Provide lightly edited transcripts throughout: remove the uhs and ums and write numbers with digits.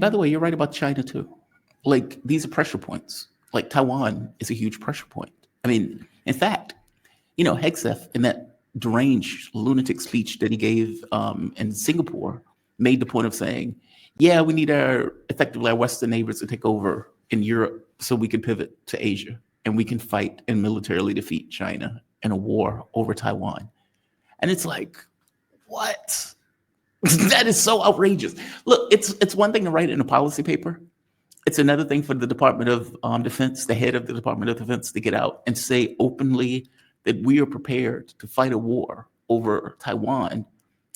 By the way, you're right about China too. Like, these are pressure points. Like, Taiwan is a huge pressure point. I mean, in fact, Hegseth, in that deranged lunatic speech that he gave in Singapore, made the point of saying, yeah, we need effectively our Western neighbors to take over in Europe so we can pivot to Asia and we can fight and militarily defeat China in a war over Taiwan. And it's like, what? That is so outrageous. Look, it's one thing to write it in a policy paper. It's another thing for the Department of Defense, the head of the Department of Defense, to get out and say openly that we are prepared to fight a war over Taiwan,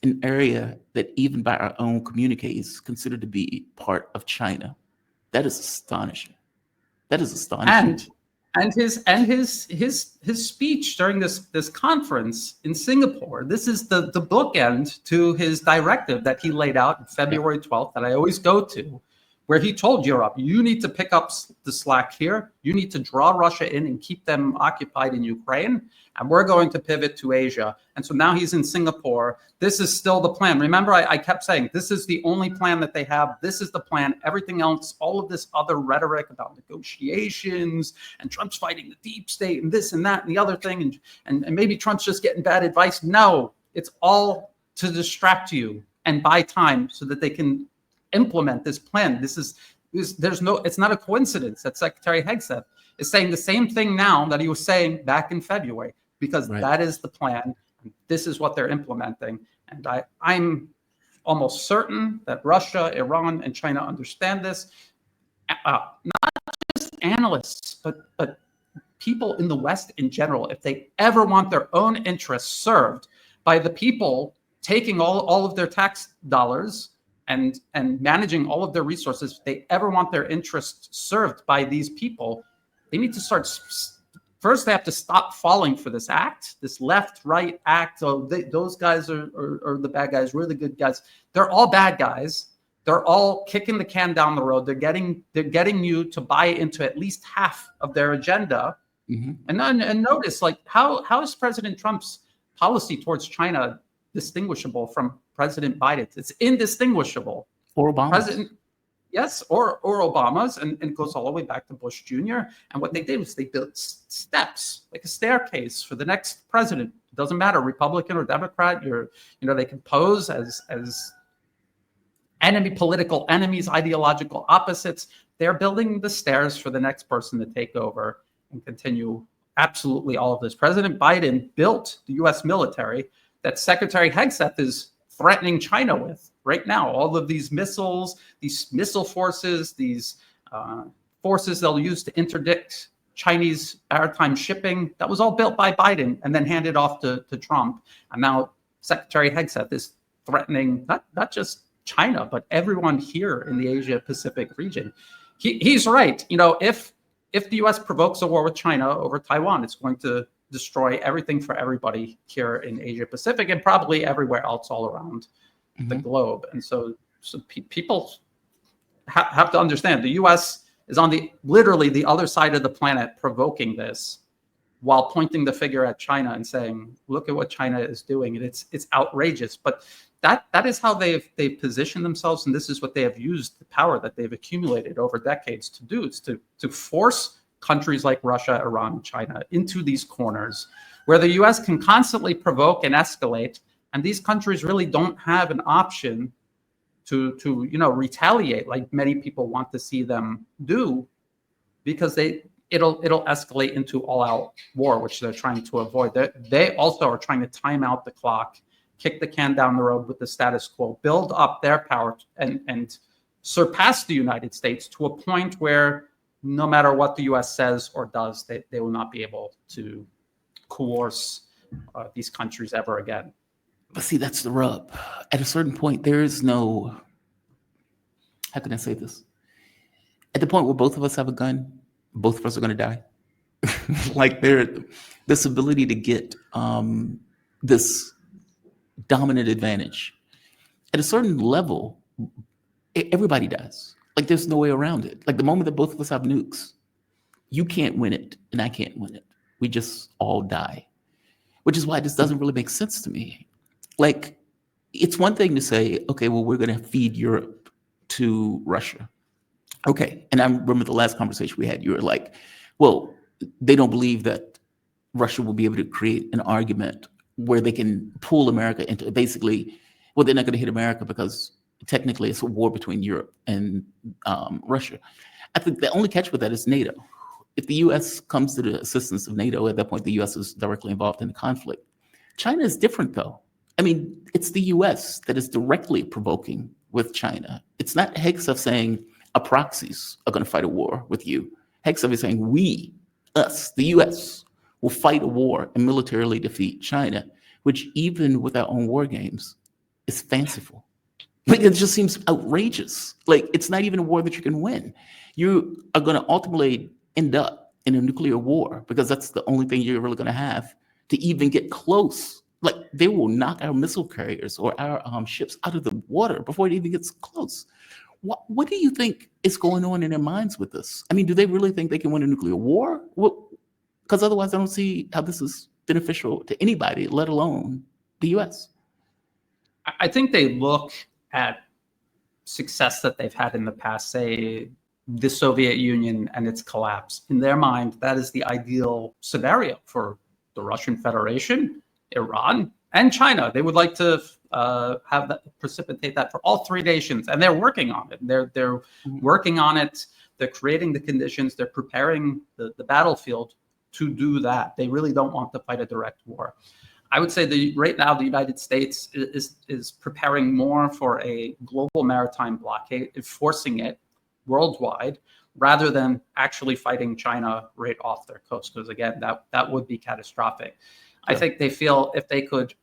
an area that even by our own communiques is considered to be part of China. That is astonishing. That is astonishing. And his speech during this conference in Singapore, this is the bookend to his directive that he laid out February 12th that I always go to, where he told Europe, you need to pick up the slack here. You need to draw Russia in and keep them occupied in Ukraine. And we're going to pivot to Asia. And so now he's in Singapore. This is still the plan. Remember, I kept saying, this is the only plan that they have. This is the plan. Everything else, all of this other rhetoric about negotiations and Trump's fighting the deep state and this and that and the other thing. And maybe Trump's just getting bad advice. No, it's all to distract you and buy time so that they can implement this plan. It's not a coincidence that Secretary Hegseth is saying the same thing now that he was saying back in February, because that is the plan. This is what they're implementing. And I'm almost certain that Russia, Iran, and China understand this. Not just analysts, but people in the West in general. If they ever want their own interests served by the people taking all of their tax dollars and managing all of their resources, if they ever want their interests served by these people, they need to start. First, they have to stop falling for this act, this left-right act. So those guys are the bad guys. We're the good guys. They're all bad guys. They're all kicking the can down the road. They're getting you to buy into at least half of their agenda. Mm-hmm. And notice, like, how is President Trump's policy towards China distinguishable from President Biden's? It's indistinguishable. Or Obama's. Yes, or Obama's, and it goes all the way back to Bush Jr. And what they did was they built steps, like a staircase for the next president. It doesn't matter, Republican or Democrat. They can pose as political enemies, ideological opposites. They're building the stairs for the next person to take over and continue absolutely all of this. President Biden built the U.S. military that Secretary Hegseth is threatening China with right now. All of these missiles, these missile forces, these forces they'll use to interdict Chinese maritime shipping, that was all built by Biden and then handed off to Trump. And now Secretary Hegseth is threatening not just China, but everyone here in the Asia Pacific region. He's right. If the U.S. provokes a war with China over Taiwan, it's going to destroy everything for everybody here in Asia Pacific and probably everywhere else all around the globe. And so people have to understand the U.S. is on literally the other side of the planet provoking this while pointing the finger at China and saying, look at what China is doing. And it's outrageous. But that is how they've positioned themselves. And this is what they have used the power that they've accumulated over decades to do. It's to force countries like Russia, Iran, China into these corners where the U.S. can constantly provoke and escalate, and these countries really don't have an option to retaliate like many people want to see them do, because it'll escalate into all-out war, which they're trying to avoid. They also are trying to time out the clock, kick the can down the road with the status quo, build up their power, and surpass the United States to a point where no matter what the U.S. says or does, they will not be able to coerce these countries ever again. But see, that's the rub. At a certain point, there is no, how can I say this? At the point where both of us have a gun, both of us are going to die. Like, this ability to get this dominant advantage. At a certain level, everybody dies. Like, there's no way around it. Like, the moment that both of us have nukes, you can't win it and I can't win it. We just all die, which is why this doesn't really make sense to me. Like, it's one thing to say, okay, well, we're going to feed Europe to Russia. Okay, and I remember the last conversation we had, you were like, well, they don't believe that Russia will be able to create an argument where they can pull America into basically, well, they're not going to hit America because technically it's a war between Europe and Russia. I think the only catch with that is NATO. If the U.S. comes to the assistance of NATO, at that point, the U.S. is directly involved in the conflict. China is different, though. I mean, it's the U.S. that is directly provoking with China. It's not Hegseth saying our proxies are going to fight a war with you. Hegseth is saying we, us, the U.S., will fight a war and militarily defeat China, which even with our own war games is fanciful. Like, it just seems outrageous. Like, it's not even a war that you can win. You are going to ultimately end up in a nuclear war because that's the only thing you're really going to have to even get close. Like, they will knock our missile carriers or our ships out of the water before it even gets close. What do you think is going on in their minds with this? I mean, do they really think they can win a nuclear war? Because otherwise, I don't see how this is beneficial to anybody, let alone the U.S. I think they look at success that they've had in the past, say the Soviet Union and its collapse. In their mind, that is the ideal scenario for the Russian Federation, Iran, and China. They would like to have that, precipitate that for all three nations, and they're working on it. They're working on it. They're creating the conditions. They're preparing the battlefield to do that. They really don't want to fight a direct war. I would say right now the United States is preparing more for a global maritime blockade, enforcing it worldwide, rather than actually fighting China right off their coast. Because again, that would be catastrophic. Yeah. I think they feel if they could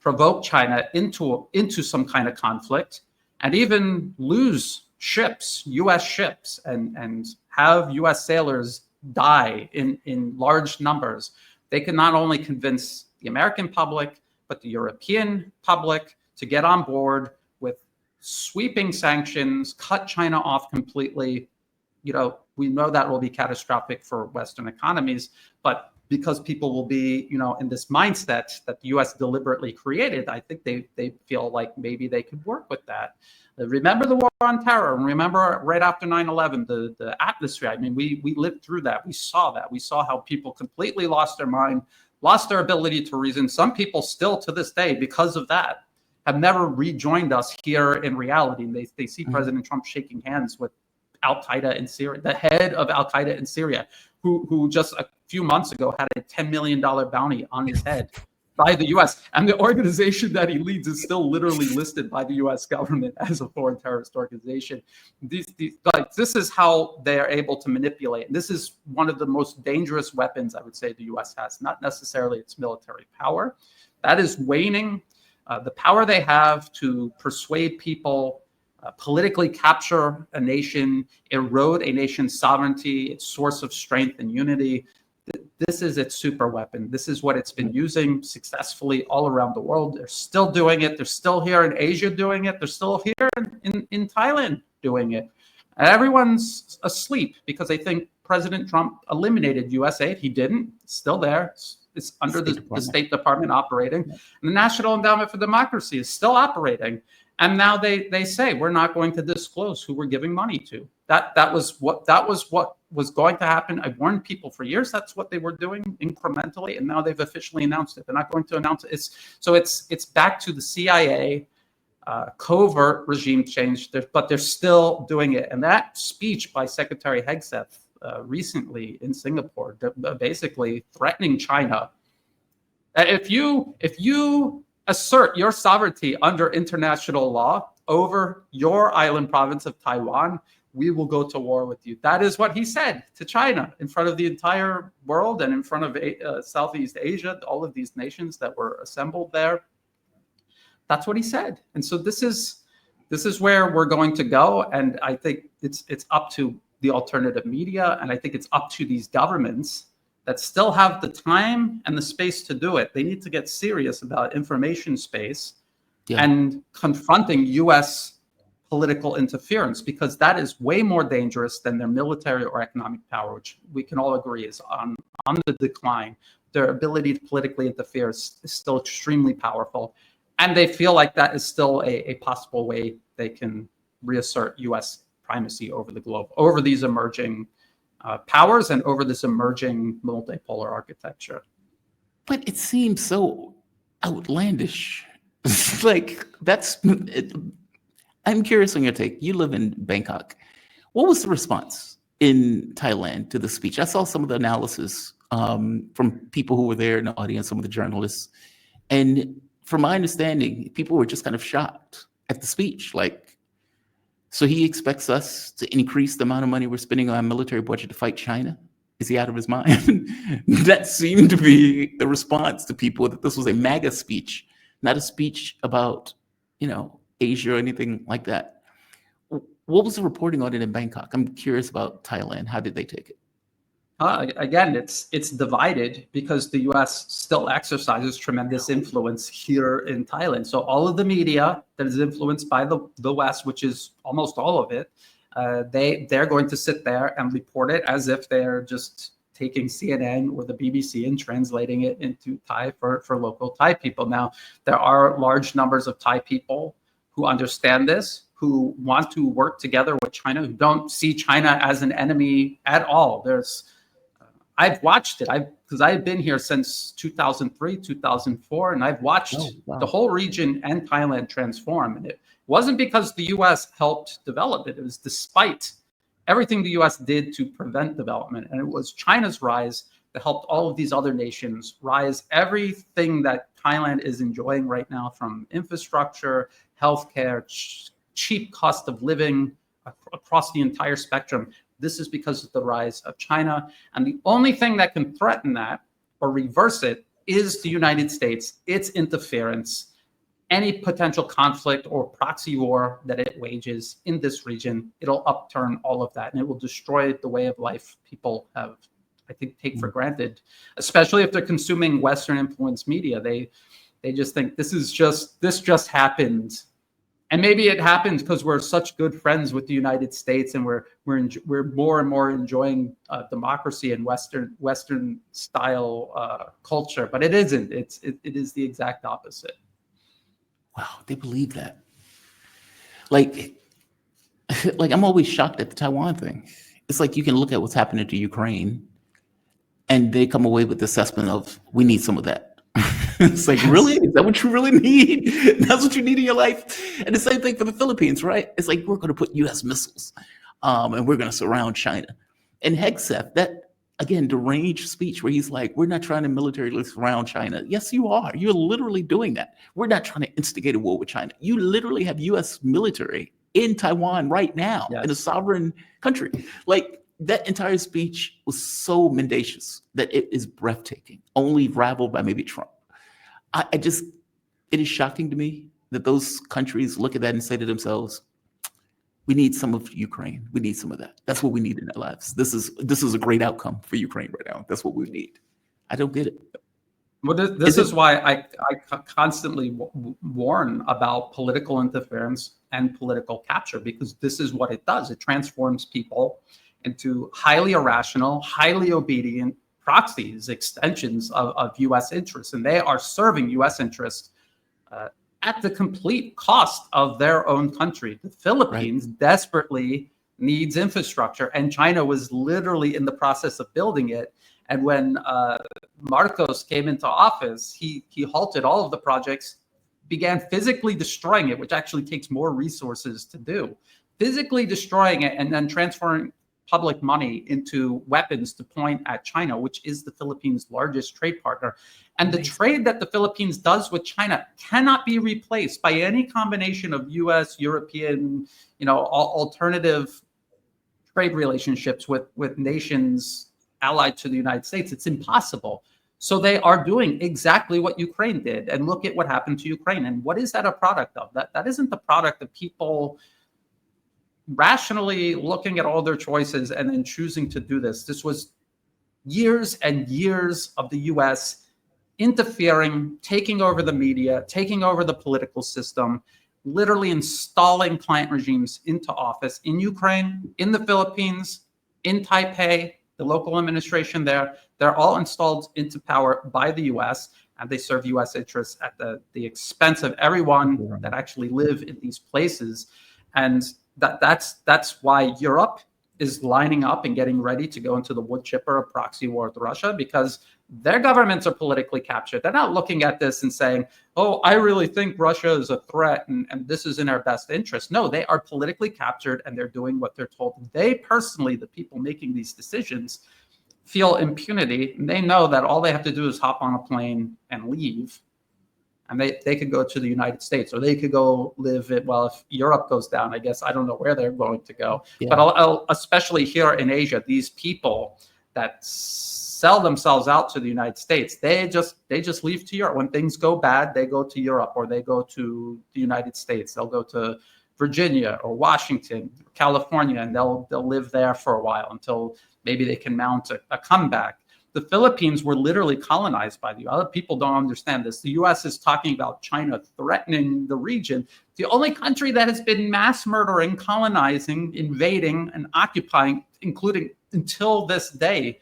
provoke China into some kind of conflict and even lose ships, U.S. ships, and have U.S. sailors die in large numbers, they can not only convince the American public, but the European public to get on board with sweeping sanctions, cut China off completely. You know, we know that will be catastrophic for Western economies, but because people will be, you know, in this mindset that the U.S. deliberately created, I think they feel like maybe they could work with that. Remember the war on terror, and remember right after 9/11, the atmosphere. I mean, we lived through that. We saw that. We saw how people completely lost their mind, lost their ability to reason. Some people still to this day, because of that, have never rejoined us here in reality. And they see President Trump shaking hands with Al-Qaeda in Syria, the head of Al-Qaeda in Syria, who just a few months ago had a $10 million bounty on his head by the U.S. And the organization that he leads is still literally listed by the U.S. government as a foreign terrorist organization. This is how they are able to manipulate. And this is one of the most dangerous weapons, I would say, the U.S. has, not necessarily its military power. That is waning. The power they have to persuade people, politically capture a nation, erode a nation's sovereignty, its source of strength and unity. This is its super weapon. This is what it's been using successfully all around the world. They're still doing it. They're still here in Asia doing it. They're still here in Thailand doing it. And everyone's asleep because they think President Trump eliminated U.S. aid. He didn't. It's still there. It's under the State Department operating. And the National Endowment for Democracy is still operating. And now they say we're not going to disclose who we're giving money to. That was what was going to happen. I've warned people for years that's what they were doing incrementally, and now they've officially announced it. They're not going to announce it. It's back to the CIA covert regime change, but they're still doing it. And that speech by Secretary Hegseth recently in Singapore, basically threatening China. If you assert your sovereignty under international law over your island province of Taiwan, we will go to war with you. That is what he said to China in front of the entire world and in front of Southeast Asia, all of these nations that were assembled there. That's what he said. And so this is where we're going to go. And I think it's up to the alternative media, and I think it's up to these governments that still have the time and the space to do it. They need to get serious about information space and confronting U.S. political interference, because that is way more dangerous than their military or economic power, which we can all agree is on the decline. Their ability to politically interfere is still extremely powerful. And they feel like that is still a possible way they can reassert U.S. primacy over the globe, over these emerging powers and over this emerging multipolar architecture. But it seems so outlandish. Like, I'm curious on your take. You live in Bangkok. What was the response in Thailand to the speech? I saw some of the analysis from people who were there in the audience, some of the journalists. And from my understanding, people were just kind of shocked at the speech. Like, so he expects us to increase the amount of money we're spending on our military budget to fight China? Is he out of his mind? That seemed to be the response to people, that this was a MAGA speech, not a speech about, Asia or anything like that. What was the reporting on it in Bangkok? I'm curious about Thailand. How did they take it? Again, it's divided because the U.S. still exercises tremendous influence here in Thailand. So all of the media that is influenced by the West, which is almost all of it, they're going to sit there and report it as if they're just taking CNN or the BBC and translating it into Thai for local Thai people. Now, there are large numbers of Thai people who understand this, who want to work together with China, who don't see China as an enemy at all. I've watched it because I've been here since 2003, 2004, and I've watched the whole region and Thailand transform. And it wasn't because the U.S. helped develop it. It was despite everything the U.S. did to prevent development. And it was China's rise that helped all of these other nations rise. Everything that Thailand is enjoying right now, from infrastructure, healthcare, cheap cost of living across the entire spectrum, this is because of the rise of China. And the only thing that can threaten that or reverse it is the United States, its interference, any potential conflict or proxy war that it wages in this region. It'll upturn all of that, and it will destroy the way of life people have, I think, take for granted, especially if they're consuming Western influenced media. They just think this just happened. And maybe it happens because we're such good friends with the United States, and we're more and more enjoying democracy and Western style culture. But it isn't. It is the exact opposite. Wow, they believe that. Like I'm always shocked at the Taiwan thing. It's like you can look at what's happening to Ukraine, and they come away with the assessment of, we need some of that. It's like, really? Is that what you really need? That's what you need in your life? And the same thing for the Philippines, right? It's like, we're going to put U.S. missiles and we're going to surround China. And Hegseth, that, again, deranged speech where he's like, we're not trying to militarily surround China. Yes, you are. You're literally doing that. We're not trying to instigate a war with China. You literally have U.S. military in Taiwan right now, in a sovereign country. Like, that entire speech was so mendacious that it is breathtaking, only rivaled by maybe Trump. It is shocking to me that those countries look at that and say to themselves, we need some of Ukraine. We need some of that. That's what we need in our lives. This is a great outcome for Ukraine right now. That's what we need. I don't get it. Well, this is why I constantly warn about political interference and political capture, because this is what it does. It transforms people into highly irrational, highly obedient proxies, extensions of U.S. interests, and they are serving U.S. interests at the complete cost of their own country. The Philippines desperately needs infrastructure, and China was literally in the process of building it. And when Marcos came into office, he halted all of the projects, began physically destroying it, which actually takes more resources to do, physically destroying it, and then transferring public money into weapons to point at China, which is the Philippines' largest trade partner. And the trade that the Philippines does with China cannot be replaced by any combination of U.S., European, alternative trade relationships with nations allied to the United States. It's impossible. So they are doing exactly what Ukraine did. And look at what happened to Ukraine. And what is that a product of? That isn't the product of people rationally looking at all their choices and then choosing to do this. This was years and years of the U.S. interfering, taking over the media, taking over the political system, literally installing client regimes into office in Ukraine, in the Philippines, in Taipei, the local administration there. They're all installed into power by the U.S., and they serve U.S. interests at the expense of everyone that actually live in these places. And that's why Europe is lining up and getting ready to go into the wood chipper of proxy war with Russia, because their governments are politically captured. They're not looking at this and saying, oh, I really think Russia is a threat and this is in our best interest. No, they are politically captured and they're doing what they're told. They personally, the people making these decisions, feel impunity. And they know that all they have to do is hop on a plane and leave. And they could go to the United States, or they could go live it. Well, if Europe goes down, I guess I don't know where they're going to go. Yeah. But I'll, especially here in Asia, these people that sell themselves out to the United States, they just leave to Europe. When things go bad, they go to Europe, or they go to the United States. They'll go to Virginia or Washington, California, and they'll live there for a while until maybe they can mount a comeback. The Philippines were literally colonized by the U.S. Other people don't understand this. The U.S. is talking about China threatening the region. The only country that has been mass murdering, colonizing, invading, and occupying, including until this day,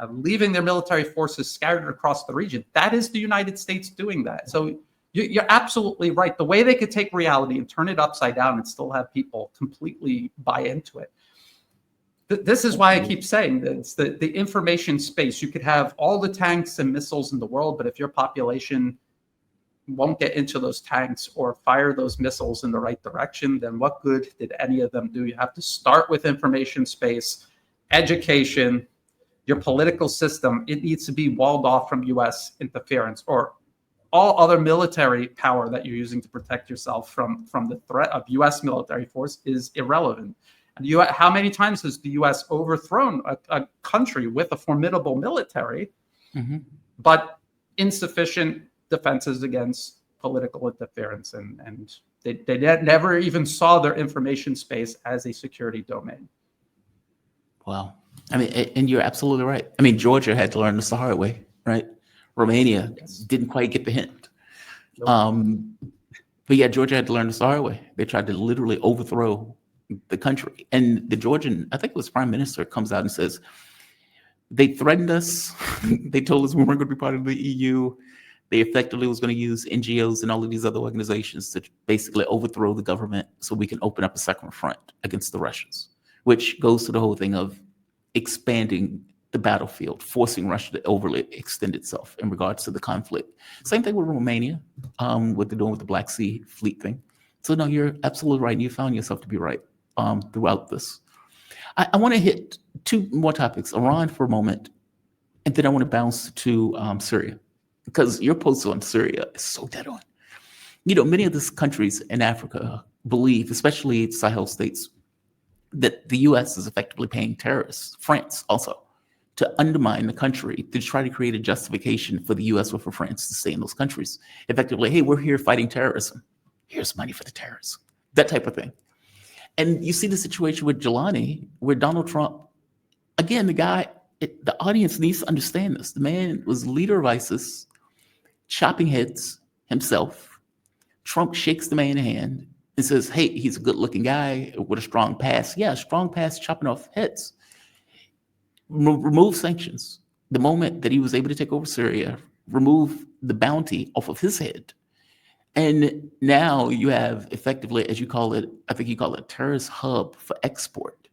leaving their military forces scattered across the region, that is the United States doing that. So you're absolutely right. The way they could take reality and turn it upside down and still have people completely buy into it. This is why I keep saying that it's the information space. You could have all the tanks and missiles in the world, but if your population won't get into those tanks or fire those missiles in the right direction, then what good did any of them do? You have to start with information space, education, your political system. It needs to be walled off from U.S. interference or all other military power that you're using to protect yourself from the threat of U.S. military force is irrelevant. And how many times has the U.S. overthrown a country with a formidable military, but insufficient defenses against political interference? And they never even saw their information space as a security domain. Wow. I mean, and you're absolutely right. I mean, Georgia had to learn this the hard way, right? Romania didn't quite get the hint. Nope. But yeah, Georgia had to learn this the hard way. They tried to literally overthrow the country. And the Georgian, I think it was Prime Minister, comes out and says, they threatened us. They told us we weren't going to be part of the EU. They effectively was going to use NGOs and all of these other organizations to basically overthrow the government so we can open up a second front against the Russians, which goes to the whole thing of expanding the battlefield, forcing Russia to overly extend itself in regards to the conflict. Same thing with Romania, what they're doing with the Black Sea Fleet thing. So no, you're absolutely right. And you found yourself to be right throughout this. I want to hit two more topics, Iran for a moment, and then I want to bounce to Syria, because your post on Syria is so dead on. You know, many of these countries in Africa believe, especially Sahel states, that the U.S. is effectively paying terrorists, France also, to undermine the country, to try to create a justification for the U.S. or for France to stay in those countries. Effectively, hey, we're here fighting terrorism. Here's money for the terrorists, that type of thing. And you see the situation with Jelani, where Donald Trump, again, the audience needs to understand this. The man was leader of ISIS, chopping heads himself. Trump shakes the man's hand and says, hey, he's a good looking guy with a strong past. Yeah, strong past, chopping off heads. Remove sanctions. The moment that he was able to take over Syria, remove the bounty off of his head. And now you have effectively, as you call it, I think you call it a terrorist hub for export,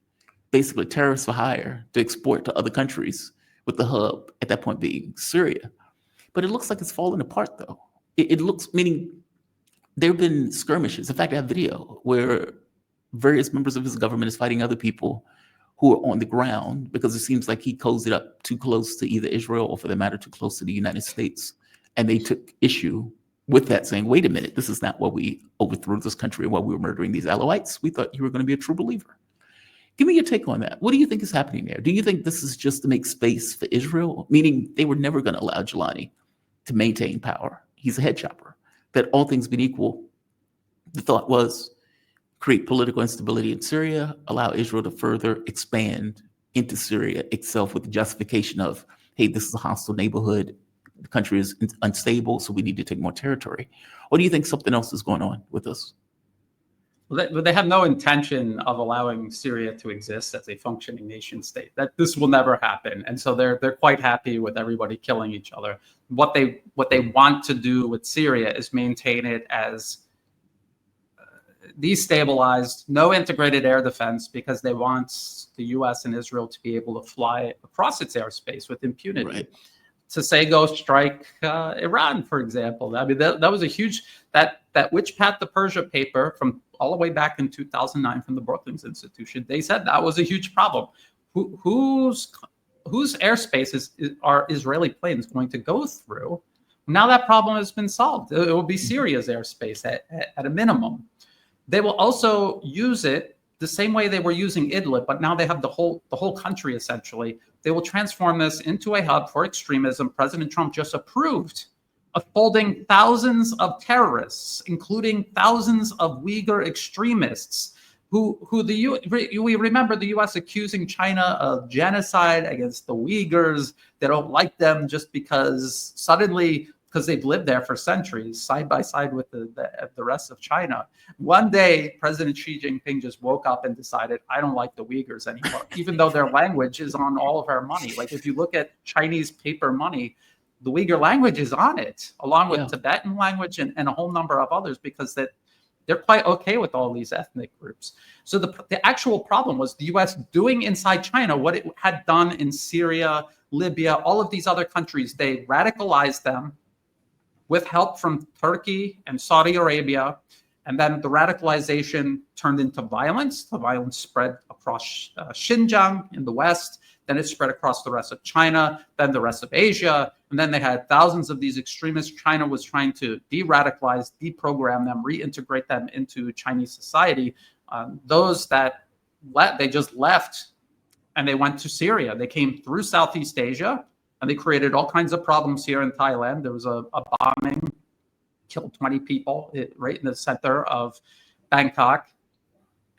basically terrorists for hire to export to other countries, with the hub at that point being Syria. But it looks like it's falling apart though. It looks, meaning there have been skirmishes. In fact, I have video where various members of his government is fighting other people who are on the ground because it seems like he cozied up too close to either Israel or, for that matter, too close to the United States. And they took issue with that, saying, wait a minute, this is not why we overthrew this country and why we were murdering these Alawites. We thought you were going to be a true believer. Give me your take on that. What do you think is happening there? Do you think this is just to make space for Israel? Meaning they were never going to allow Jelani to maintain power. He's a head chopper. That all things being equal, the thought was create political instability in Syria, allow Israel to further expand into Syria itself with the justification of, hey, this is a hostile neighborhood. The country is unstable, so we need to take more territory. Or do you think something else is going on with us? Well, they have no intention of allowing Syria to exist as a functioning nation state. That this will never happen, and so they're quite happy with everybody killing each other. What they want to do with Syria is maintain it as destabilized, no integrated air defense because they want the US and Israel to be able to fly across its airspace with impunity. Right. To say go strike Iran, for example. I mean, that was a huge, that Which Path to Persia paper from all the way back in 2009 from the Brookings Institution, they said that was a huge problem. Whose airspace are Israeli planes going to go through? Now that problem has been solved. It will be Syria's airspace at a minimum. They will also use it the same way they were using Idlib, but now they have the whole country essentially. They will transform this into a hub for extremism. President Trump just approved of holding thousands of terrorists, including thousands of Uyghur extremists, we remember the U.S. accusing China of genocide against the Uyghurs. They don't like them just because they've lived there for centuries, side by side with the rest of China. One day, President Xi Jinping just woke up and decided, I don't like the Uyghurs anymore, even though their language is on all of our money. Like if you look at Chinese paper money, the Uyghur language is on it, along with Tibetan language and a whole number of others, because they're quite okay with all these ethnic groups. So the actual problem was the U.S. doing inside China what it had done in Syria, Libya, all of these other countries. They radicalized them with help from Turkey and Saudi Arabia. And then the radicalization turned into violence. The violence spread across Xinjiang in the West. Then it spread across the rest of China, then the rest of Asia. And then they had thousands of these extremists. China was trying to de-radicalize, deprogram them, reintegrate them into Chinese society. Those that they just left and they went to Syria. They came through Southeast Asia and they created all kinds of problems here in Thailand. There was a bombing, killed 20 people right in the center of Bangkok.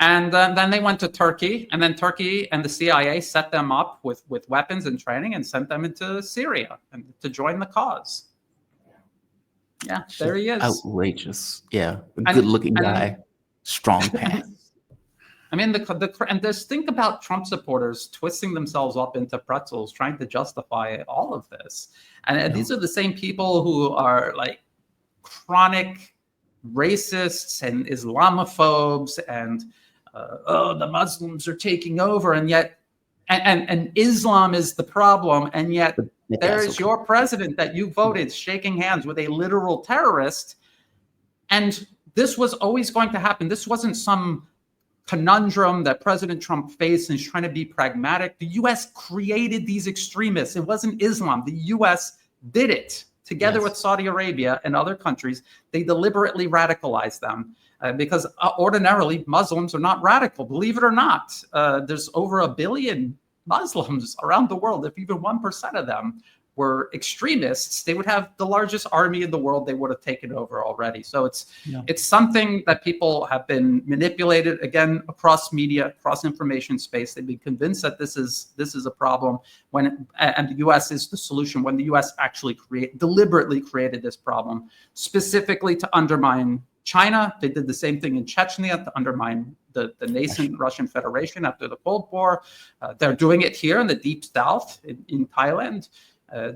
And then they went to Turkey, and then Turkey and the CIA set them up with weapons and training and sent them into Syria and to join the cause. Yeah, there he is. Outrageous. Yeah, a good-looking guy, strong pants. I mean, and just think about Trump supporters twisting themselves up into pretzels, trying to justify all of this. And these are the same people who are like chronic racists and Islamophobes and the Muslims are taking over, and yet and Islam is the problem, and yet there's your president that you voted shaking hands with a literal terrorist. And this was always going to happen. This wasn't some conundrum that President Trump faced and is trying to be pragmatic. The U.S. created these extremists. It wasn't Islam. The U.S. did it together with Saudi Arabia and other countries. They deliberately radicalized them. Because ordinarily Muslims are not radical, believe it or not. There's over 1 billion Muslims around the world. If even 1% of them were extremists, they would have the largest army in the world. They would have taken over already. So it's something that people have been manipulated again across media, across information space. They've been convinced that this is a problem and the U.S. is the solution, when the U.S. actually deliberately created this problem specifically to undermine China. They did the same thing in Chechnya to undermine the nascent Russian Federation after the Cold War. They're doing it here in the Deep South in Thailand.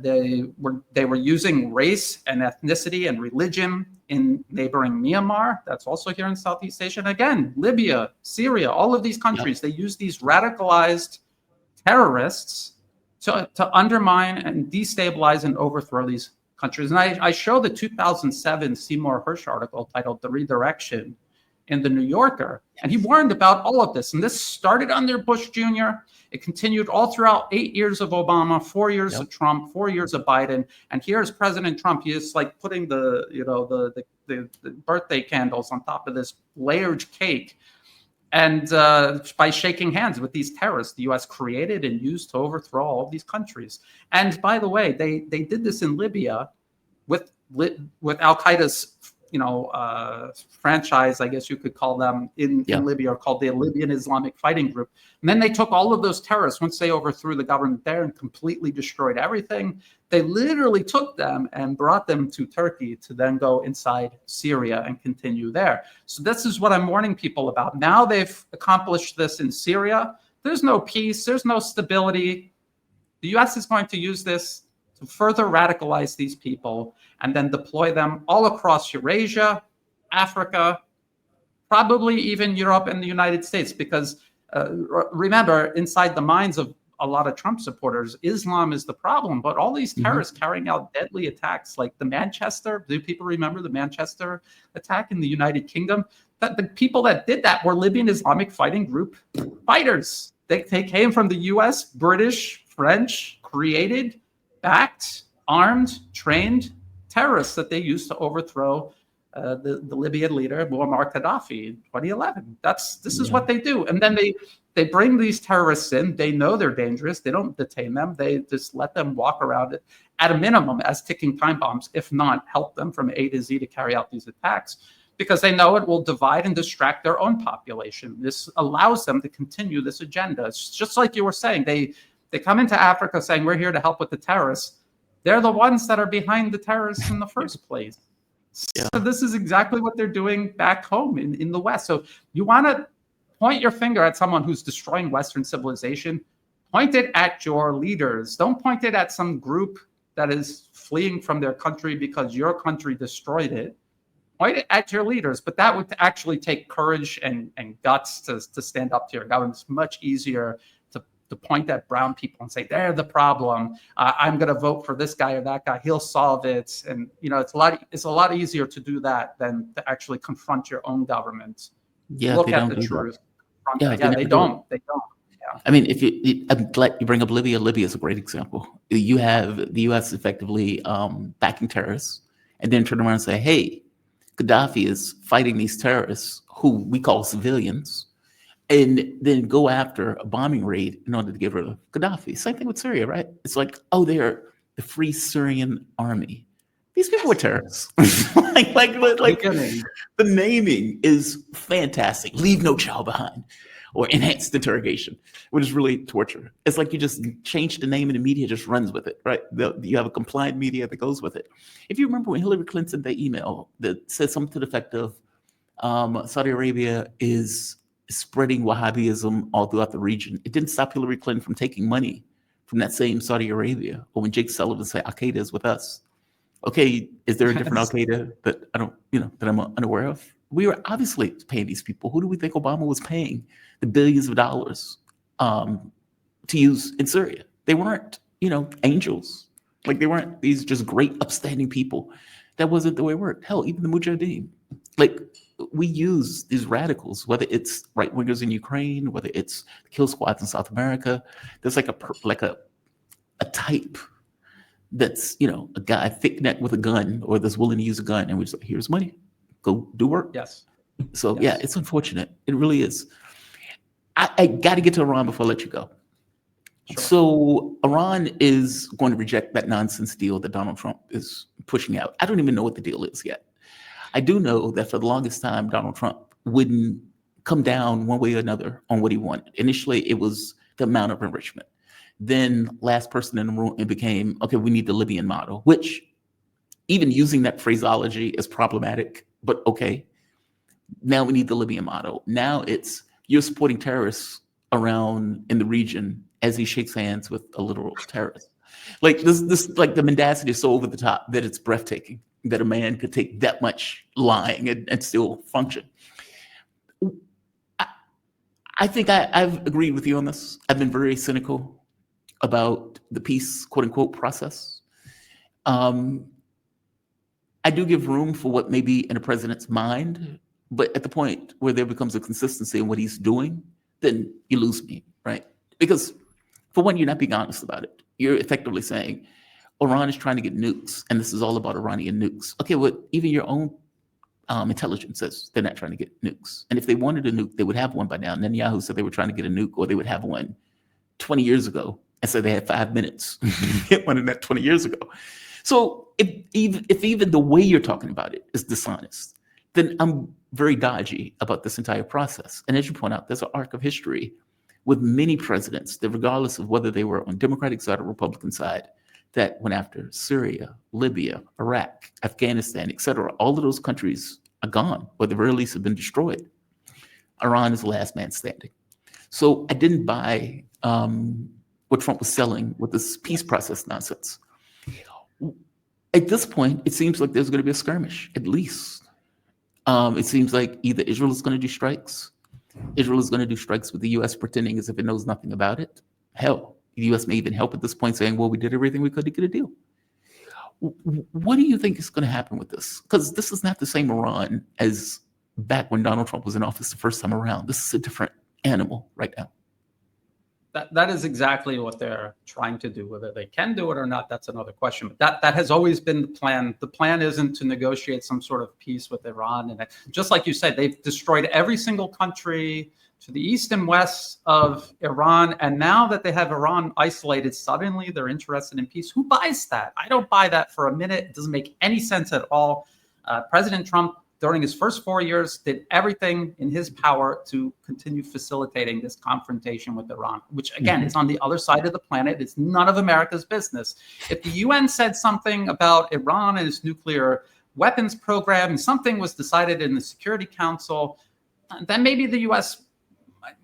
They were using race and ethnicity and religion in neighboring Myanmar. That's also here in Southeast Asia. And again, Libya, Syria, all of these countries, they use these radicalized terrorists to undermine and destabilize and overthrow these countries. And I show the 2007 Seymour Hersh article titled The Redirection in the New Yorker. And he warned about all of this. And this started under Bush Jr. It continued all throughout 8 years of Obama, 4 years of Trump, 4 years of Biden. And here's President Trump. He is like putting the birthday candles on top of this layered cake. And by shaking hands with these terrorists, the U.S. created and used to overthrow all of these countries. And by the way, they did this in Libya with Al-Qaeda's franchise, I guess you could call them, in Libya, called the Libyan Islamic Fighting Group. And then they took all of those terrorists, once they overthrew the government there and completely destroyed everything, they literally took them and brought them to Turkey to then go inside Syria and continue there. So this is what I'm warning people about. Now they've accomplished this in Syria. There's no peace. There's no stability. The U.S. is going to use this to further radicalize these people and then deploy them all across Eurasia, Africa, probably even Europe and the United States, because remember, inside the minds of a lot of Trump supporters, Islam is the problem, but all these terrorists carrying out deadly attacks, like the Manchester, do people remember the Manchester attack in the United Kingdom? That the people that did that were Libyan Islamic Fighting Group fighters. They came from the US, British, French, created, backed, armed, trained terrorists that they used to overthrow the Libyan leader Muammar Gaddafi in 2011. This is what they do, and then they bring these terrorists in. They know they're dangerous. They don't detain them. They just let them walk around it at a minimum as ticking time bombs, if not help them from A to Z to carry out these attacks, because they know it will divide and distract their own population. This allows them to continue this agenda. It's just like you were saying. They come into Africa saying, we're here to help with the terrorists. They're the ones that are behind the terrorists in the first place. So this is exactly what they're doing back home in the West. So you want to point your finger at someone who's destroying Western civilization, point it at your leaders. Don't point it at some group that is fleeing from their country because your country destroyed it. Point it at your leaders. But that would actually take courage and guts to stand up to your government. It's much easier to point at brown people and say, they're the problem. I'm going to vote for this guy or that guy. He'll solve it. And, it's a lot easier to do that than to actually confront your own government. Yeah, look at the truth. Yeah, they don't. Yeah. I mean, I'm glad you bring up Libya. Libya is a great example. You have the U.S. effectively backing terrorists, and then turn around and say, hey, Gaddafi is fighting these terrorists who we call civilians, and then go after a bombing raid in order to get rid of Gaddafi. Same thing with Syria, right? It's like, oh, they're the Free Syrian Army. These people were terrorists. like the naming is fantastic. Leave no child behind, or enhanced interrogation, which is really torture. It's like you just change the name and the media just runs with it, right? You have a compliant media that goes with it. If you remember when Hillary Clinton sent that email that said something to the effect of Saudi Arabia is spreading Wahhabism all throughout the region, it didn't stop Hillary Clinton from taking money from that same Saudi Arabia. Or when Jake Sullivan said Al-Qaeda is with us. Okay, is there a different Al-Qaeda that that I'm unaware of? We were obviously paying these people. Who do we think Obama was paying the billions of dollars to use in Syria? They weren't, angels. Like, they weren't these just great upstanding people. That wasn't the way it worked. Hell, even the Mujahideen. Like, we use these radicals, whether it's right wingers in Ukraine, whether it's kill squads in South America. There's like a type that's a guy thick neck with a gun, or that's willing to use a gun, and we just like, here's money, go do work. Yes. So yeah, it's unfortunate. It really is. I got to get to Iran before I let you go. Sure. So Iran is going to reject that nonsense deal that Donald Trump is pushing out. I don't even know what the deal is yet. I do know that for the longest time, Donald Trump wouldn't come down one way or another on what he wanted. Initially, it was the amount of enrichment. Then last person in the room, it became, okay, we need the Libyan model, which even using that phraseology is problematic, but okay. Now we need the Libyan model. Now it's, you're supporting terrorists around in the region as he shakes hands with a literal terrorist. Like this, like the mendacity is so over the top that it's breathtaking that a man could take that much lying and still function. I think I've agreed with you on this. I've been very cynical about the peace, quote unquote, process. I do give room for what may be in a president's mind, but at the point where there becomes a consistency in what he's doing, then you lose me, right? Because for one, you're not being honest about it. You're effectively saying Iran is trying to get nukes, and this is all about Iranian nukes. Okay, well, even your own intelligence says they're not trying to get nukes. And if they wanted a nuke, they would have one by now. Netanyahu said they were trying to get a nuke, or they would have one 20 years ago. And so they had 5 minutes to get one in that 20 years ago. So if even the way you're talking about it is dishonest, then I'm very dodgy about this entire process. And as you point out, there's an arc of history with many presidents that, regardless of whether they were on Democratic side or Republican side, that went after Syria, Libya, Iraq, Afghanistan, et cetera. All of those countries are gone, or at the very least have been destroyed. Iran is the last man standing. So I didn't buy what Trump was selling with this peace process nonsense. At this point, it seems like there's going to be a skirmish, at least. It seems like either Israel is going to do strikes, Israel is going to do strikes with the U.S. pretending as if it knows nothing about it. Hell, the U.S. may even help at this point, saying, well, we did everything we could to get a deal. What do you think is going to happen with this? Because this is not the same Iran as back when Donald Trump was in office the first time around. This is a different animal right now. That is exactly what they're trying to do. Whether they can do it or not, that's another question. But that has always been the plan. The plan isn't to negotiate some sort of peace with Iran. And just like you said, they've destroyed every single country to the east and west of Iran. And now that they have Iran isolated, suddenly they're interested in peace. Who buys that? I don't buy that for a minute. It doesn't make any sense at all. President Trump, during his first 4 years, did everything in his power to continue facilitating this confrontation with Iran, which, again, is on the other side of the planet. It's none of America's business. If the UN said something about Iran and its nuclear weapons program, and something was decided in the Security Council, then maybe the U.S.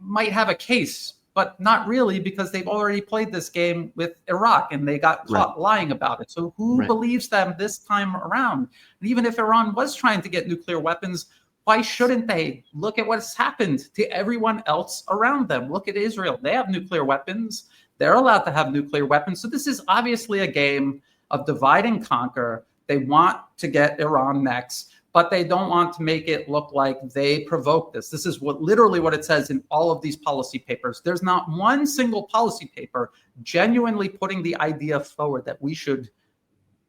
might have a case, but not really, because they've already played this game with Iraq and they got caught lying about it. So who believes them this time around? And even if Iran was trying to get nuclear weapons, why shouldn't they? Look at what's happened to everyone else around them. Look at Israel. They have nuclear weapons. They're allowed to have nuclear weapons. So this is obviously a game of divide and conquer. They want to get Iran next, but they don't want to make it look like they provoked this. This is literally what it says in all of these policy papers. There's not one single policy paper genuinely putting the idea forward that we should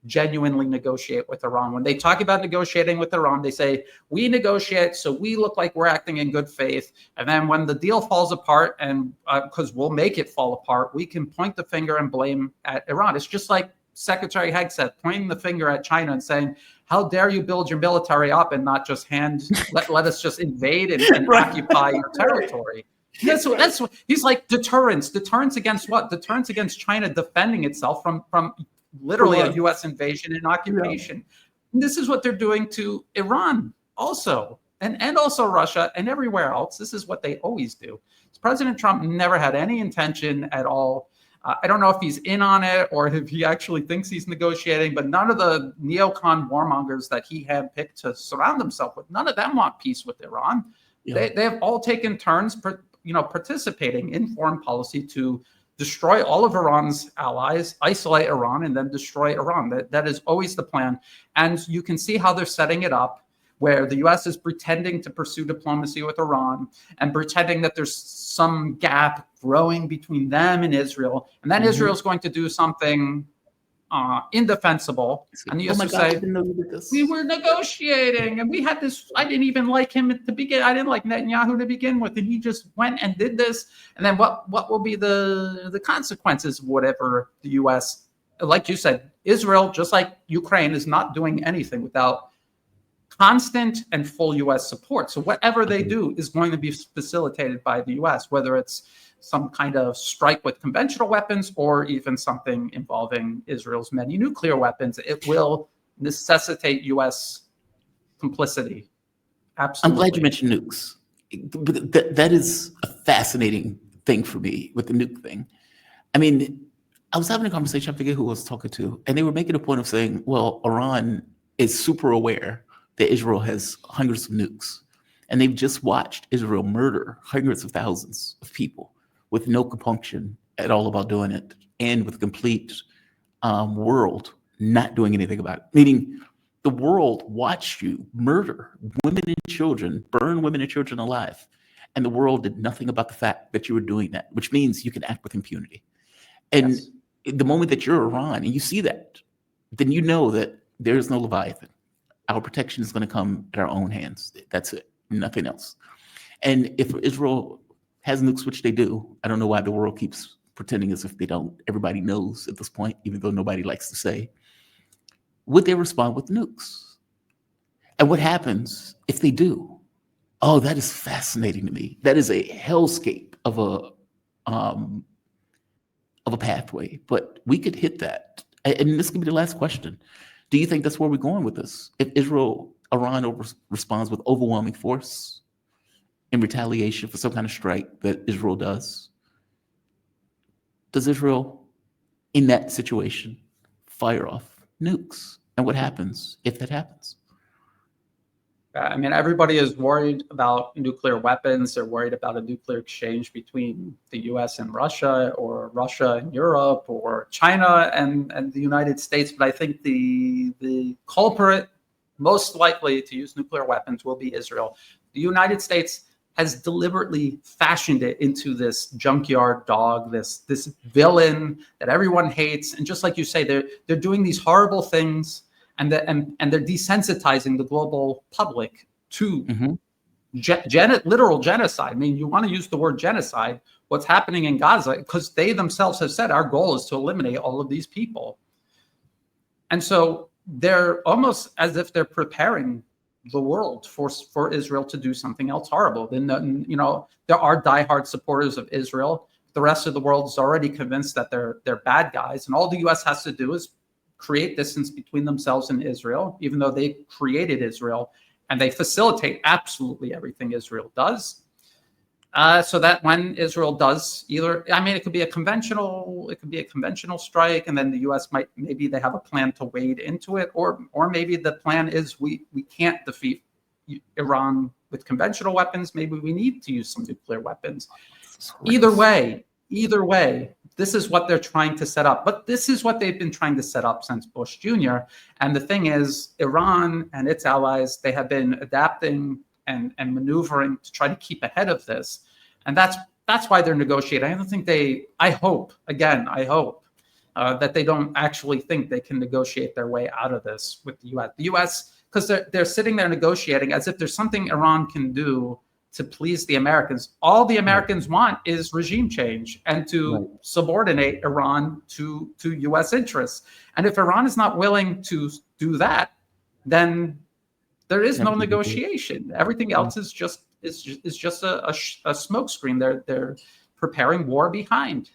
genuinely negotiate with Iran. When they talk about negotiating with Iran, they say, we negotiate so we look like we're acting in good faith. And then when the deal falls apart, and because we'll make it fall apart, we can point the finger and blame at Iran. It's just like Secretary Hegseth pointing the finger at China and saying, how dare you build your military up and not just let us just invade and occupy your territory. That's what he's like. Deterrence against what? Deterrence against China defending itself from literally a U.S. invasion and occupation. And this is what they're doing to Iran also, and also Russia and everywhere else. This is what they always do. President Trump never had any intention at all. I don't know if he's in on it or if he actually thinks he's negotiating, but none of the neocon warmongers that he had picked to surround himself with, none of them want peace with Iran. Yeah. They have all taken turns, participating in foreign policy to destroy all of Iran's allies, isolate Iran, and then destroy Iran. That is always the plan. And you can see how they're setting it up, where the U.S. is pretending to pursue diplomacy with Iran and pretending that there's some gap growing between them and Israel. And then Israel is going to do something indefensible. And the U.S. will say, we were negotiating and we had this. I didn't even like him to begin. I didn't like Netanyahu to begin with. And he just went and did this. And then what will be the consequences of whatever the U.S., like you said, Israel, just like Ukraine, is not doing anything without constant and full U.S. support. So whatever they do is going to be facilitated by the U.S., whether it's some kind of strike with conventional weapons or even something involving Israel's many nuclear weapons. It will necessitate U.S. complicity. Absolutely. I'm glad you mentioned nukes. That is a fascinating thing for me with the nuke thing. I mean, I was having a conversation, I forget who I was talking to, and they were making a point of saying, well, Iran is super aware that Israel has hundreds of nukes. And they've just watched Israel murder hundreds of thousands of people with no compunction at all about doing it, and with complete world not doing anything about it. Meaning the world watched you murder women and children, burn women and children alive, and the world did nothing about the fact that you were doing that, which means you can act with impunity. And the moment that you're Iran and you see that, then you know that there is no Leviathan. Our protection is going to come at our own hands. That's it, nothing else. And if Israel has nukes, which they do, I don't know why the world keeps pretending as if they don't. Everybody knows at this point, even though nobody likes to say. Would they respond with nukes? And what happens if they do? Oh, that is fascinating to me. That is a hellscape of a pathway. But we could hit that. And this could be the last question. Do you think that's where we're going with this? If Iran responds with overwhelming force in retaliation for some kind of strike that Israel does Israel, in that situation, fire off nukes? And what happens if that happens? I mean, everybody is worried about nuclear weapons. They're worried about a nuclear exchange between the US and Russia, or Russia and Europe, or China and the United States. But I think the culprit most likely to use nuclear weapons will be Israel. The United States has deliberately fashioned it into this junkyard dog, this villain that everyone hates. And just like you say, they're doing these horrible things, and they're desensitizing the global public to literal genocide. I mean, you want to use the word genocide, what's happening in Gaza, because they themselves have said our goal is to eliminate all of these people. And so they're almost as if they're preparing the world for Israel to do something else horrible. Then, you know, there are diehard supporters of Israel. The rest of the world is already convinced that they're bad guys, and all the U.S. has to do is create distance between themselves and Israel, even though they created Israel, and they facilitate absolutely everything Israel does. So that when Israel does either, I mean, it could be a conventional strike, and then the U.S. maybe they have a plan to wade into it, or maybe the plan is we can't defeat Iran with conventional weapons. Maybe we need to use some nuclear weapons. Either way, this is what they're trying to set up. But this is what they've been trying to set up since Bush Jr. And the thing is, Iran and its allies, they have been adapting and maneuvering to try to keep ahead of this. And that's why they're negotiating. I don't think I hope that they don't actually think they can negotiate their way out of this with the U.S. The U.S., because they're sitting there negotiating as if there's something Iran can do to please the Americans. All the Americans want is regime change and to subordinate Iran to U.S. interests. And if Iran is not willing to do that, then there is no negotiation. Everything else is just a smokescreen. They're preparing war behind.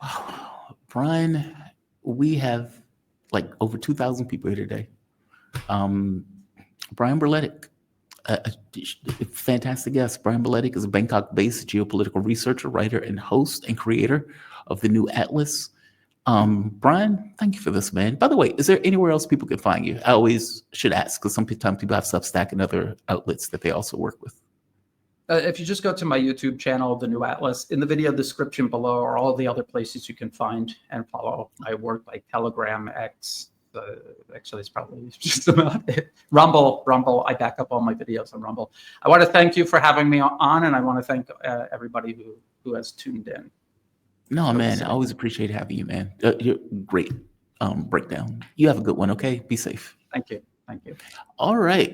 Wow, Brian, we have like over 2,000 people here today. Brian Berletic, a fantastic guest. Brian Berletic is a Bangkok-based geopolitical researcher, writer, and host and creator of the New Atlas. Brian, thank you for this, man. By the way, is there anywhere else people can find you? I always should ask, because sometimes people have Substack and other outlets that they also work with. If you just go to my YouTube channel, The New Atlas, in the video description below are all the other places you can find and follow my work, like Telegram, X. Actually, it's probably just about it. Rumble. I back up all my videos on Rumble. I want to thank you for having me on, and I want to thank everybody who has tuned in. No, man, I always appreciate having you, man. You're great breakdown. You have a good one, okay? Be safe. Thank you. All right.